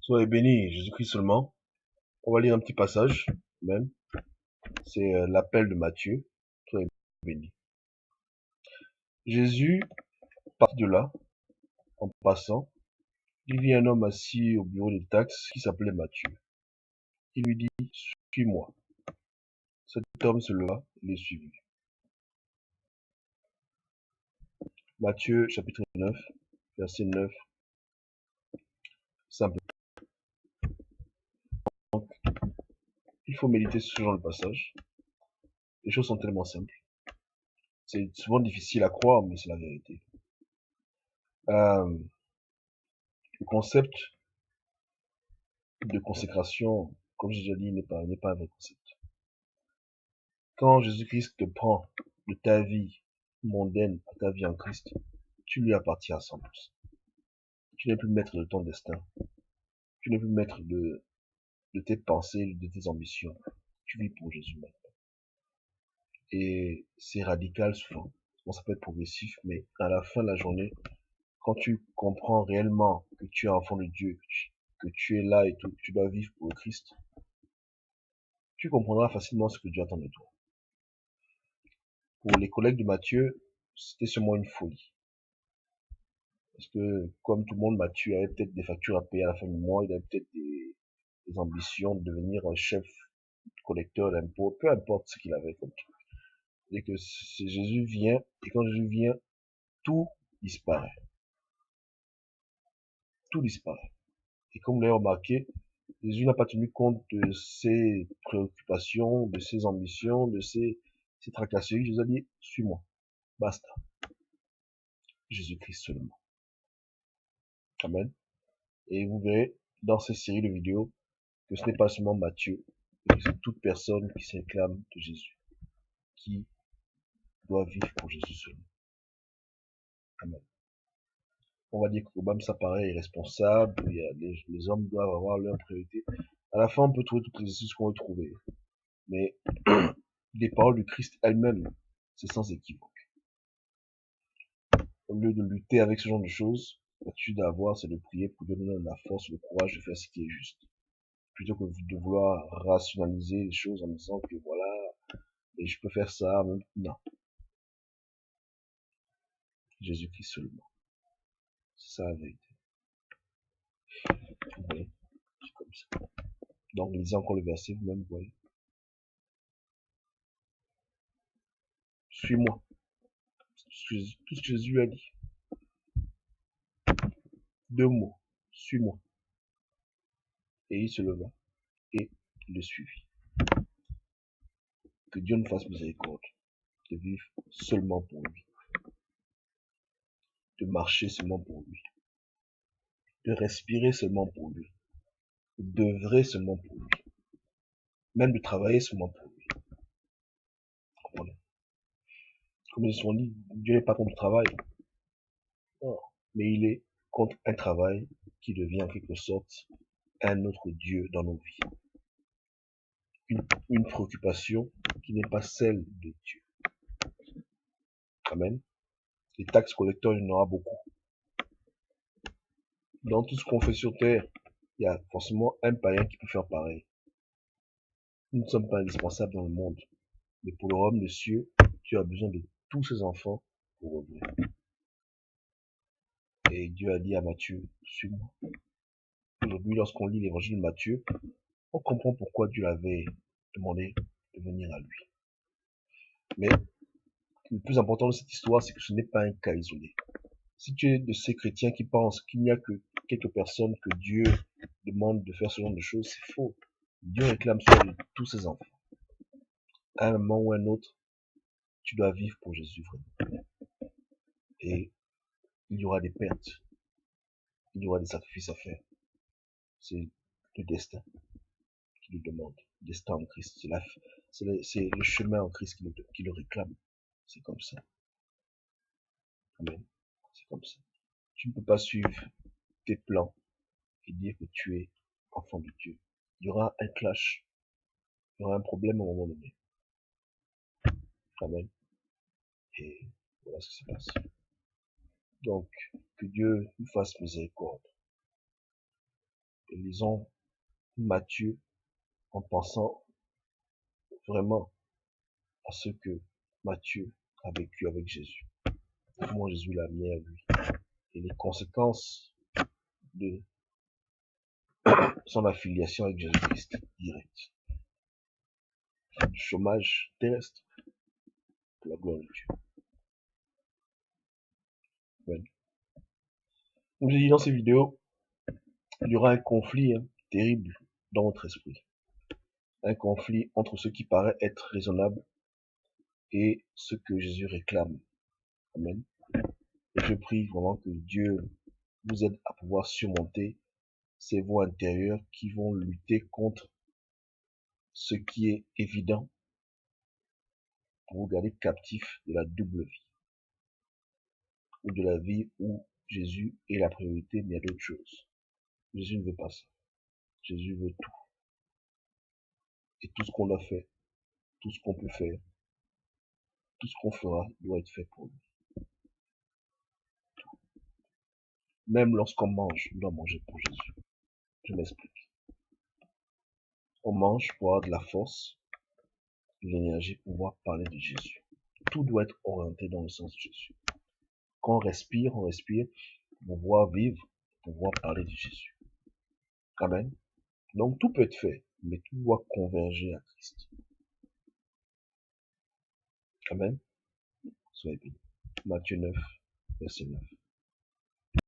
Soyez bénis, Jésus-Christ seulement. On va lire un petit passage, même. C'est l'appel de Matthieu. Soyez bénis. Jésus partit de là, en passant. Il vit un homme assis au bureau des taxes qui s'appelait Matthieu. Il lui dit, suis-moi. Cet homme se leva et le suivit. Matthieu chapitre 9, verset 9. Simple. Donc, il faut méditer sur ce genre de passage. Les choses sont tellement simples. C'est souvent difficile à croire, mais c'est la vérité. Le concept de consécration, comme j'ai déjà dit, n'est pas un vrai concept. Quand Jésus-Christ te prend de ta vie mondaine à ta vie en Christ, tu lui appartiens à 100%. Tu n'es plus maître de ton destin. Tu n'es plus maître de tes pensées, de tes ambitions. Tu vis pour Jésus maintenant. Et c'est radical souvent. Bon, ça peut être progressif, mais à la fin de la journée, quand tu comprends réellement que tu es enfant de Dieu, que tu es là et tout, que tu dois vivre pour le Christ, tu comprendras facilement ce que Dieu attend de toi. Pour les collègues de Matthieu, c'était seulement une folie. Parce que, comme tout le monde, Matthieu avait peut-être des factures à payer à la fin du mois, il avait peut-être des ambitions de devenir un chef collecteur d'impôts, peu importe ce qu'il avait comme truc. Et que Jésus vient, et quand Jésus vient, tout disparaît. Tout disparaît. Et comme vous l'avez remarqué, Jésus n'a pas tenu compte de ses préoccupations, de ses ambitions, de ses tracasseries. Jésus a dit, suis-moi. Basta. Jésus-Christ seulement. Amen. Et vous verrez dans cette série de vidéos que ce n'est pas seulement Matthieu, mais que c'est toute personne qui s'éclame de Jésus, qui doit vivre pour Jésus seulement. Amen. On va dire que même ça paraît irresponsable, les hommes doivent avoir leur priorité. À la fin, on peut trouver toutes les excuses qu'on veut trouver. Mais les paroles du Christ elles-mêmes, c'est sans équivoque. Au lieu de lutter avec ce genre de choses, l'attitude à avoir, c'est de prier pour Dieu donner la force, le courage de faire ce qui est juste. Plutôt que de vouloir rationaliser les choses en disant que voilà, et je peux faire ça, même. Non. Jésus-Christ seulement. C'est ça la vérité. Vous voyez, c'est comme ça. Donc, lisez encore le verset, vous-même, vous voyez. Suis-moi. Tout ce que Jésus a dit. 2 mots. Suis-moi. Et il se leva et le suivit. Que Dieu nous fasse miséricorde de vivre seulement pour lui, de marcher seulement pour lui, de respirer seulement pour lui, d'œuvrer seulement pour lui, même de travailler seulement pour lui. Comprenez? Comme ils sont dit, Dieu n'est pas contre le travail, non, mais il est contre un travail qui devient en quelque sorte un autre Dieu dans nos vies. Une préoccupation qui n'est pas celle de Dieu. Amen. Les taxes collecteurs, il y en aura beaucoup. Dans tout ce qu'on fait sur terre, il y a forcément un païen qui peut faire pareil. Nous ne sommes pas indispensables dans le monde. Mais pour le royaume des cieux, tu as besoin de tous ces enfants pour revenir. Et Dieu a dit à Matthieu, suis-moi. Aujourd'hui, lorsqu'on lit l'évangile de Matthieu, on comprend pourquoi Dieu l'avait demandé de venir à lui. Mais le plus important de cette histoire, c'est que ce n'est pas un cas isolé. Si tu es de ces chrétiens qui pensent qu'il n'y a que quelques personnes que Dieu demande de faire ce genre de choses, c'est faux. Dieu réclame cela de tous ses enfants. À un moment ou à un autre, tu dois vivre pour Jésus vraiment. Et il y aura des pertes. Il y aura des sacrifices à faire. C'est le destin qui le demande. Le destin en Christ. C'est le chemin en Christ qui le réclame. C'est comme ça. Amen. C'est comme ça. Tu ne peux pas suivre tes plans et dire que tu es enfant de Dieu. Il y aura un clash. Il y aura un problème à un moment donné. Amen. Et voilà ce qui se passe. Donc, que Dieu nous fasse miséricorde. lisons Matthieu en pensant vraiment à ce que Matthieu a vécu avec Jésus, comment Jésus l'a amené à lui, et les conséquences de son affiliation avec Jésus-Christ direct. Du chômage terrestre, pour la gloire de Dieu. Amen. Comme j'ai dit dans ces vidéos, il y aura un conflit terrible dans votre esprit. Un conflit entre ce qui paraît être raisonnable et ce que Jésus réclame. Amen. Et je prie vraiment que Dieu vous aide à pouvoir surmonter ces voies intérieures qui vont lutter contre ce qui est évident pour vous garder captif de la double vie, ou de la vie où Jésus est la priorité, mais il y a d'autres choses. Jésus ne veut pas ça. Jésus veut tout. Et tout ce qu'on a fait, tout ce qu'on peut faire, tout ce qu'on fera doit être fait pour lui. Même lorsqu'on mange, on doit manger pour Jésus. Je m'explique. On mange pour avoir de la force, de l'énergie pour pouvoir parler de Jésus. Tout doit être orienté dans le sens de Jésus. Quand on respire pour pouvoir vivre, pour pouvoir parler de Jésus. Amen. Donc tout peut être fait, mais tout doit converger à Christ. Amen. Soyez bénis. Matthieu 9, verset 9.